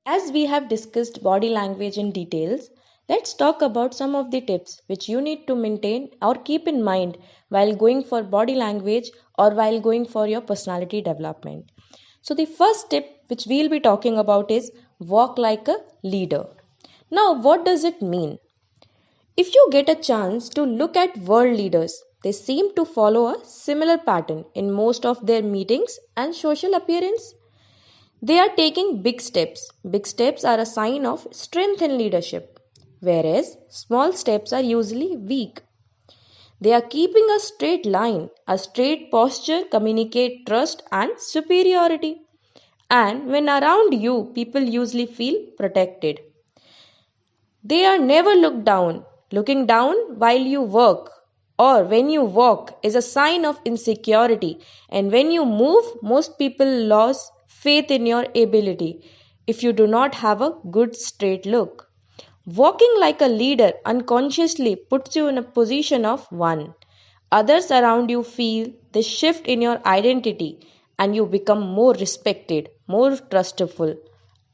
As we have discussed body language in details, let's talk about some of the tips which you need to maintain or keep in mind while going for body language or while going for your personality development. So, the first tip which we'll be talking about is walk like a leader. Now, what does it mean? If you get a chance to look at world leaders, they seem to follow a similar pattern in most of their meetings and social appearance. They are taking big steps. Big steps are a sign of strength in leadership, whereas small steps are usually weak. They are keeping a straight line. A straight posture communicates trust and superiority. And when around you, people usually feel protected. They are never looked down. Looking down while you work or when you walk is a sign of insecurity, and when you move, most people lose faith in your ability if you do not have a good straight look. Walking like a leader unconsciously puts you in a position of one. Others around you feel the shift in your identity, and you become more respected, more trustful,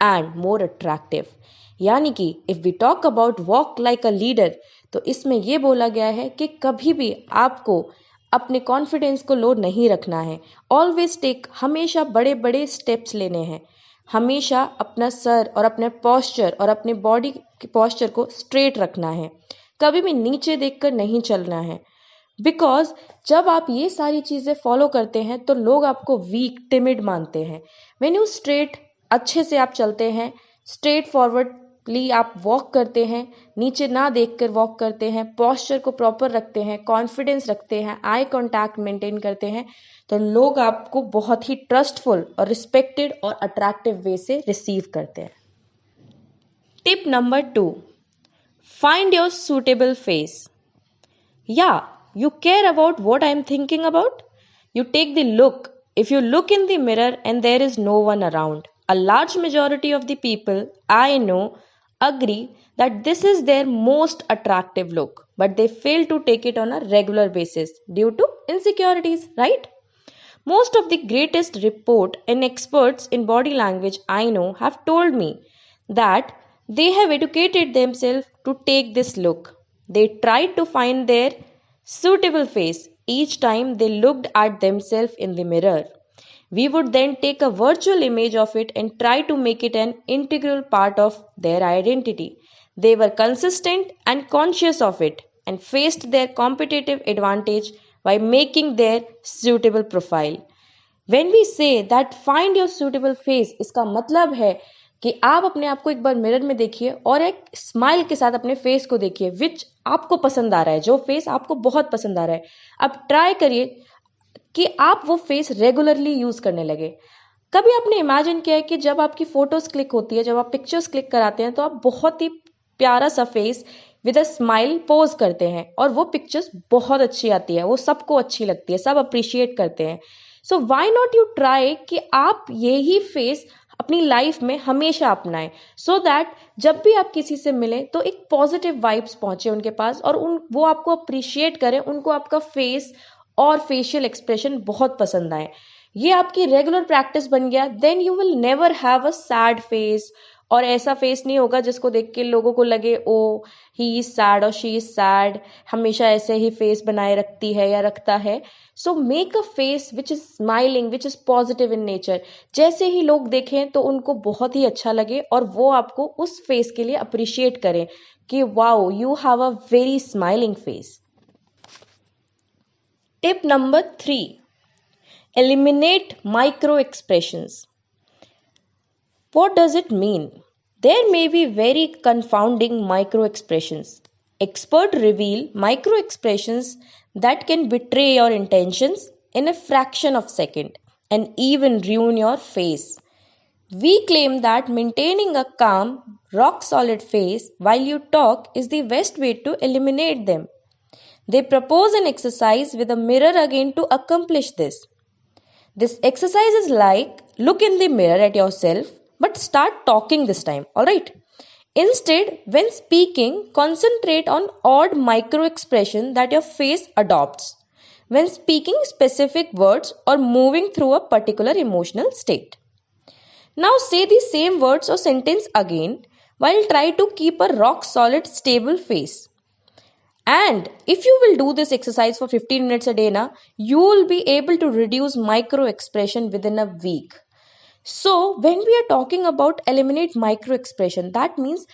and more attractive. यानी कि if we talk about walk like a leader, तो इसमें यह बोला गया है कि कभी भी आपको अपने कॉन्फिडेंस को लो नहीं रखना है. ऑलवेज टेक, हमेशा बड़े बड़े स्टेप्स लेने हैं. हमेशा अपना सर और अपने पॉस्चर और अपने बॉडी के पॉस्चर को स्ट्रेट रखना है. कभी भी नीचे देखकर नहीं चलना है. बिकॉज जब आप ये सारी चीज़ें फॉलो करते हैं तो लोग आपको वीक, टिमिड मानते हैं. व्हेन यू स्ट्रेट, अच्छे से आप चलते हैं, स्ट्रेट फॉरवर्डली आप वॉक करते हैं, नीचे ना देखकर वॉक करते हैं, पॉस्चर को प्रॉपर रखते हैं, कॉन्फिडेंस रखते हैं, आई कांटेक्ट मेंटेन करते हैं, तो लोग आपको बहुत ही ट्रस्टफुल और रिस्पेक्टेड और अट्रैक्टिव वे से रिसीव करते हैं. Tip number 2, find your suitable face. या you care about what I'm thinking about? You take the look. If you look in the mirror and there is no one around, a large majority of the people I know agree that this is their most attractive look, but they fail to take it on a regular basis due to insecurities, right? Most of the greatest report and experts in body language I know have told me that they have educated themselves to take this look. They tried to find their suitable face each time they looked at themselves in the mirror. We would then take a virtual image of it and try to make it an integral part of their identity. They were consistent and conscious of it and faced their competitive advantage by making their suitable profile. When we say that find your suitable face, इसका मतलब है कि आप अपने आप को एक बार mirror में देखिए और एक स्माइल के साथ अपने फेस को देखिए विच आपको पसंद आ रहा है, जो फेस आपको बहुत पसंद आ रहा है. अब ट्राई करिए कि आप वो फेस रेगुलरली यूज़ करने लगे. कभी आपने इमेजिन किया है कि जब आपकी फ़ोटोज़ क्लिक होती है, जब आप पिक्चर्स क्लिक कराते हैं, तो आप बहुत ही प्यारा सा face with a smile pose करते हैं और वो पिक्चर्स बहुत अच्छी आती है, वो सबको अच्छी लगती है, सब अप्रिशिएट करते हैं. सो वाई नॉट यू ट्राई कि आप यही फेस अपनी लाइफ में हमेशा अपनाएं, सो दैट जब भी आप किसी से मिलें तो एक पॉजिटिव वाइब्स पहुंचे उनके पास और वो आपको अप्रिशिएट करें, उनको आपका फेस और फेशियल एक्सप्रेशन बहुत पसंद आए. ये आपकी रेगुलर प्रैक्टिस बन गया, then you will never have a sad face. और ऐसा फेस नहीं होगा जिसको देख के लोगों को लगे ओ ही इज सैड और शी इज सैड, हमेशा ऐसे ही फेस बनाए रखती है या रखता है. So make a face which is smiling, which is positive in nature. जैसे ही लोग देखें तो उनको बहुत ही अच्छा लगे और वो आपको उस फेस के लिए अप्रिशिएट करें कि wow you have a very smiling face. Tip number 3, eliminate micro expressions. What does it mean? There may be very confounding micro expressions. Experts reveal micro expressions that can betray your intentions in a fraction of a second and even ruin your face. We claim that maintaining a calm, rock solid face while you talk is the best way to eliminate them. They propose an exercise with a mirror again to accomplish this. This exercise is like look in the mirror at yourself but start talking this time, alright? Instead, when speaking, concentrate on odd micro expression that your face adopts when speaking specific words or moving through a particular emotional state. Now say the same words or sentence again while try to keep a rock solid stable face. And if you will do this exercise for 15 minutes a day na, you will be able to reduce micro expression within a week. So when we are talking about eliminate micro expression, that means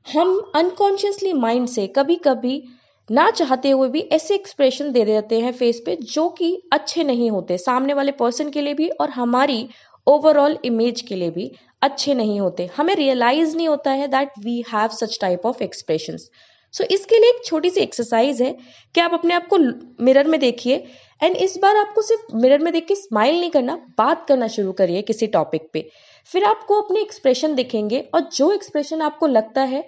हम unconsciously mind से कभी कभी ना चाहते हुए भी ऐसे expression दे देते हैं फेस पे जो कि अच्छे नहीं होते, सामने वाले पर्सन के लिए भी और हमारी ओवरऑल इमेज के लिए भी अच्छे नहीं होते. हमें रियलाइज नहीं होता है that we have such type of expressions. So इसके लिए एक छोटी सी एक्सरसाइज है कि आप अपने आप को मिरर में देखिए एंड इस बार आपको सिर्फ मिरर में देख के स्माइल नहीं करना, बात करना शुरू करिए किसी टॉपिक पे. फिर आपको अपने एक्सप्रेशन दिखेंगे और जो एक्सप्रेशन आपको लगता है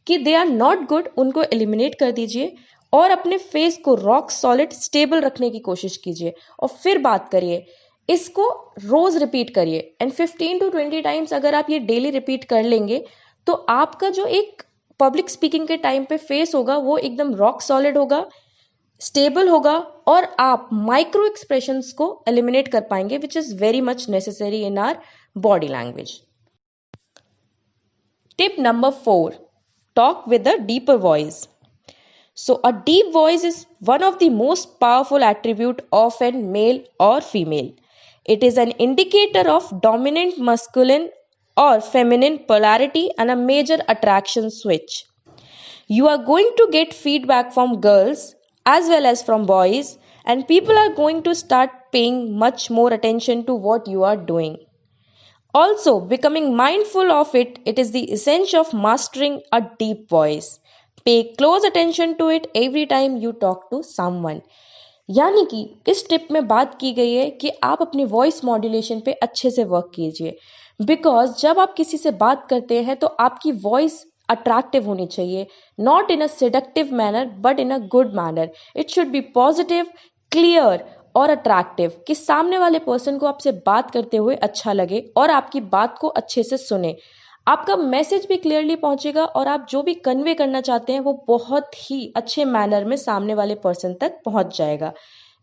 कि दे आर नॉट गुड उनको एलिमिनेट कर दीजिए और अपने फेस को रॉक सॉलिड स्टेबल रखने की कोशिश कीजिए और फिर बात करिए. इसको रोज रिपीट करिए एंड 15 to 20 टाइम्स अगर आप ये डेली रिपीट कर लेंगे तो आपका जो एक पब्लिक स्पीकिंग के टाइम पे फेस होगा वो एकदम रॉक सॉलिड होगा, स्टेबल होगा और आप माइक्रो एक्सप्रेशंस को एलिमिनेट कर पाएंगे which is very much necessary in our body language. Tip number 4, talk with a deeper voice. So a deep voice is one of the most powerful attribute of a male or female. It is an indicator of dominant masculine or feminine polarity and a major attraction switch. You are going to get feedback from girls as well as from boys, and people are going to start paying much more attention to what you are doing. Also, becoming mindful of it, it is the essence of mastering a deep voice. Pay close attention to it every time you talk to someone. यानी कि इस tip में बात की गई है कि आप अपनी वॉइस मॉड्यूलेशन पे अच्छे से वर्क कीजिए, बिकॉज जब आप किसी से बात करते हैं तो आपकी वॉइस अट्रैक्टिव होनी चाहिए, not in a seductive manner but in a good manner. It should be positive, clear और अट्रैक्टिव कि सामने वाले पर्सन को आपसे बात करते हुए अच्छा लगे और आपकी बात को अच्छे से सुने. आपका मैसेज भी क्लियरली पहुंचेगा और आप जो भी कन्वे करना चाहते हैं वो बहुत ही अच्छे मैनर में सामने वाले पर्सन तक पहुंच जाएगा.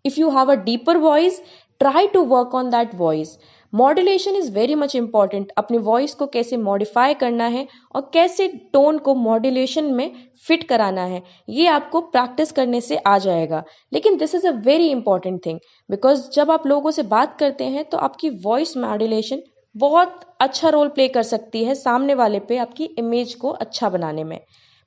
If you have a deeper voice, try to work on that voice. Modulation is very much important. अपनी वॉइस को कैसे मॉडिफाई करना है और कैसे टोन को मॉड्यूलेशन में फिट कराना है ये आपको प्रैक्टिस करने से आ जाएगा. लेकिन this is a very important thing because जब आप लोगों से बात करते हैं तो आपकी वॉइस मॉड्यूलेशन बहुत अच्छा रोल प्ले कर सकती है सामने वाले पे आपकी इमेज को अच्छा बनाने में.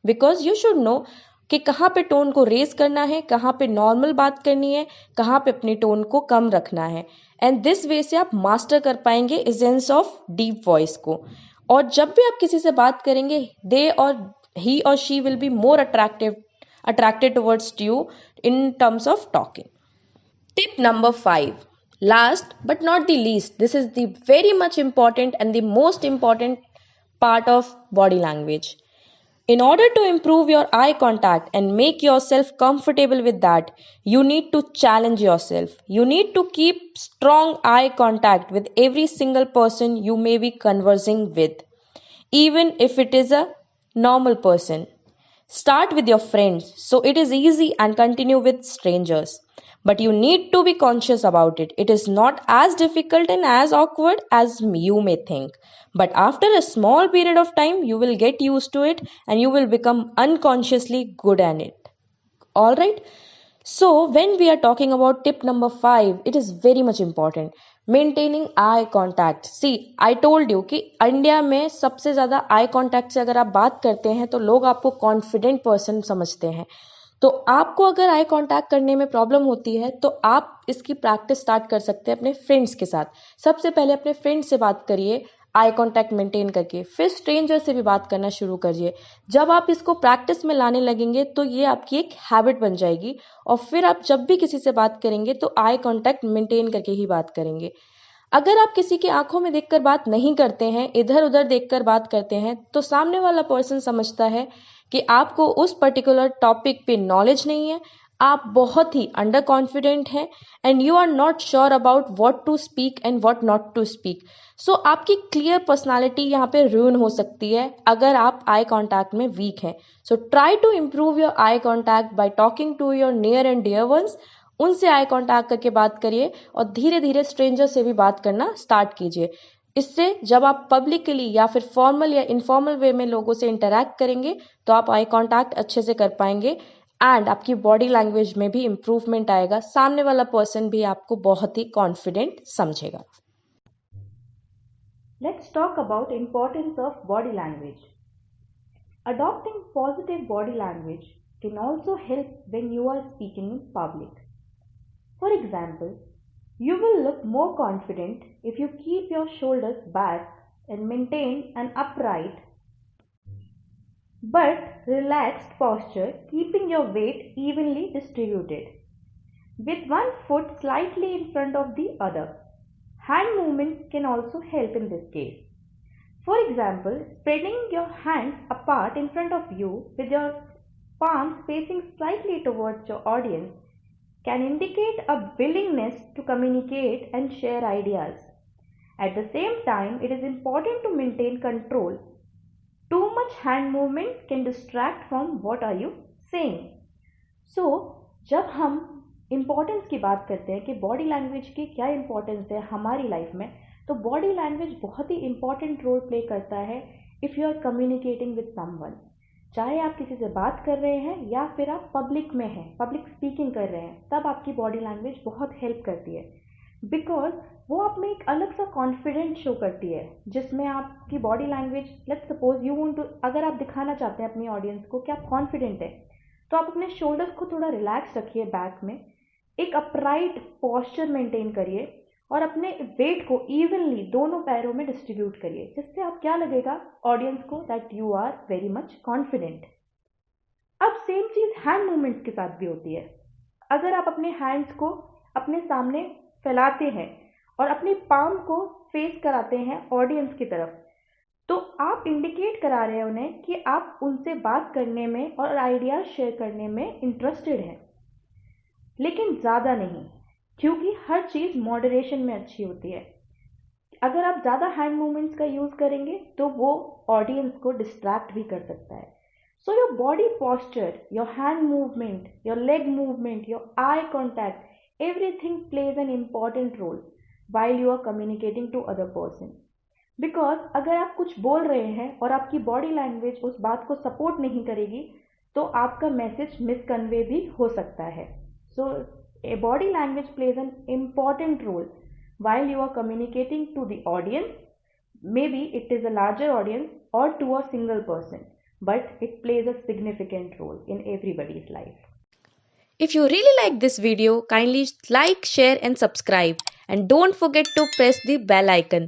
बिकॉज यू शुड नो कि कहाँ पे टोन को रेज करना है, कहाँ पे नॉर्मल बात करनी है, कहाँ पे अपनी टोन को कम रखना है. एंड दिस वे से आप मास्टर कर पाएंगे एसेंस ऑफ डीप वॉइस को. और जब भी आप किसी से बात करेंगे दे और he or she will be more attracted towards you in terms of talking. Tip number 5, last but not the least, this is the very much important and the most important part of body language. In order to improve your eye contact and make yourself comfortable with that, you need to challenge yourself. You need to keep strong eye contact with every single person you may be conversing with, even if it is a normal person. Start with your friends so it is easy and continue with strangers. But you need to be conscious about it. It is not as difficult and as awkward as you may think. But after a small period of time, you will get used to it and you will become unconsciously good at it. Alright? So, when we are talking about tip number 5, it is very much important. Maintaining eye contact. See I told you कि India में सबसे ज़्यादा eye contact से अगर आप बात करते हैं तो लोग आपको कॉन्फिडेंट पर्सन समझते हैं. तो आपको अगर आई कांटेक्ट करने में प्रॉब्लम होती है तो आप इसकी प्रैक्टिस स्टार्ट कर सकते हैं अपने फ्रेंड्स के साथ. सबसे पहले अपने फ्रेंड से बात करिए आई कांटेक्ट मेंटेन करके, फिर स्ट्रेंजर से भी बात करना शुरू करिए. जब आप इसको प्रैक्टिस में लाने लगेंगे तो ये आपकी एक हैबिट बन जाएगी और फिर आप जब भी किसी से बात करेंगे तो आई कांटेक्ट मेंटेन करके ही बात करेंगे. अगर आप किसी की आंखों में देखकर बात नहीं करते हैं, इधर उधर देखकर बात करते हैं, तो सामने वाला पर्सन समझता है कि आपको उस पर्टिकुलर टॉपिक पे नॉलेज नहीं है, आप बहुत ही अंडर कॉन्फिडेंट हैं and you are not sure about what to speak and what not to speak. So आपकी क्लियर पर्सनालिटी यहाँ पे रूइन हो सकती है अगर आप आई कॉन्टैक्ट में वीक हैं. So try to improve your eye contact by talking to your near and dear ones. उनसे आई कॉन्टैक्ट करके बात करिए और धीरे धीरे स्ट्रेंजर से भी बात करना स्टार्ट कीजिए. इससे जब आप पब्लिकली या फिर फॉर्मल या इनफॉर्मल वे में लोगों से इंटरैक्ट करेंगे तो आप आई कांटेक्ट अच्छे से कर पाएंगे एंड आपकी बॉडी लैंग्वेज में भी इम्प्रूवमेंट आएगा, सामने वाला पर्सन भी आपको बहुत ही कॉन्फिडेंट समझेगा। Let's talk about importance of body language. Adopting positive body language can also help when you are speaking in public. For example, you will look more confident if you keep your shoulders back and maintain an upright but relaxed posture, keeping your weight evenly distributed, with one foot slightly in front of the other. Hand movements can also help in this case. For example, spreading your hands apart in front of you with your palms facing slightly towards your audience can indicate a willingness to communicate and share ideas. At the same time, it is important to maintain control. Too much hand movement can distract from what are you saying. So, जब हम importance की बात करते हैं कि body language की क्या importance है हमारी लाइफ में, तो बॉडी लैंग्वेज बहुत ही इम्पोर्टेंट रोल प्ले करता है if you are communicating with someone. चाहे आप किसी से बात कर रहे हैं या फिर आप पब्लिक में हैं, पब्लिक स्पीकिंग कर रहे हैं, तब आपकी बॉडी लैंग्वेज बहुत हेल्प करती है बिकॉज वो आप में एक अलग सा कॉन्फिडेंस शो करती है जिसमें आपकी body language, let's suppose you want to, अगर आप दिखाना चाहते हैं अपनी ऑडियंस को कि आप कॉन्फिडेंट है, तो आप अपने शोल्डर्स को थोड़ा रिलैक्स रखिए बैक में, एक अपराइट पॉस्चर मेंटेन करिए और अपने वेट को इवनली दोनों पैरों में डिस्ट्रीब्यूट करिए, जिससे आप क्या लगेगा ऑडियंस को that you are very much confident. अब सेम चीज़ हैंड मूवमेंट्स के साथ भी होती है। अगर आप अपने हैंड्स को अपने सामने फैलाते हैं और अपनी पाम को फेस कराते हैं ऑडियंस की तरफ, तो आप इंडिकेट करा रहे हैं उन्हें कि आप उनसे बात करने में और आइडियाज शेयर करने में इंटरेस्टेड हैं, लेकिन ज़्यादा नहीं, क्योंकि हर चीज़ मॉडरेशन में अच्छी होती है। अगर आप ज़्यादा हैंड मूवमेंट्स का यूज़ करेंगे तो वो ऑडियंस को डिस्ट्रैक्ट भी कर सकता है। So your body posture, your hand movement, your leg movement, your eye contact, everything plays an important role while you are communicating to other person. Because अगर आप कुछ बोल रहे हैं और आपकी बॉडी लैंग्वेज उस बात को सपोर्ट नहीं करेगी तो आपका मैसेज मिसकन्वे भी हो सकता है। So a body language plays an important role while you are communicating to the audience. Maybe it is a larger audience or to a single person, but it plays a significant role in everybody's life. If you really like this video, kindly like, share and subscribe, and don't forget to press the bell icon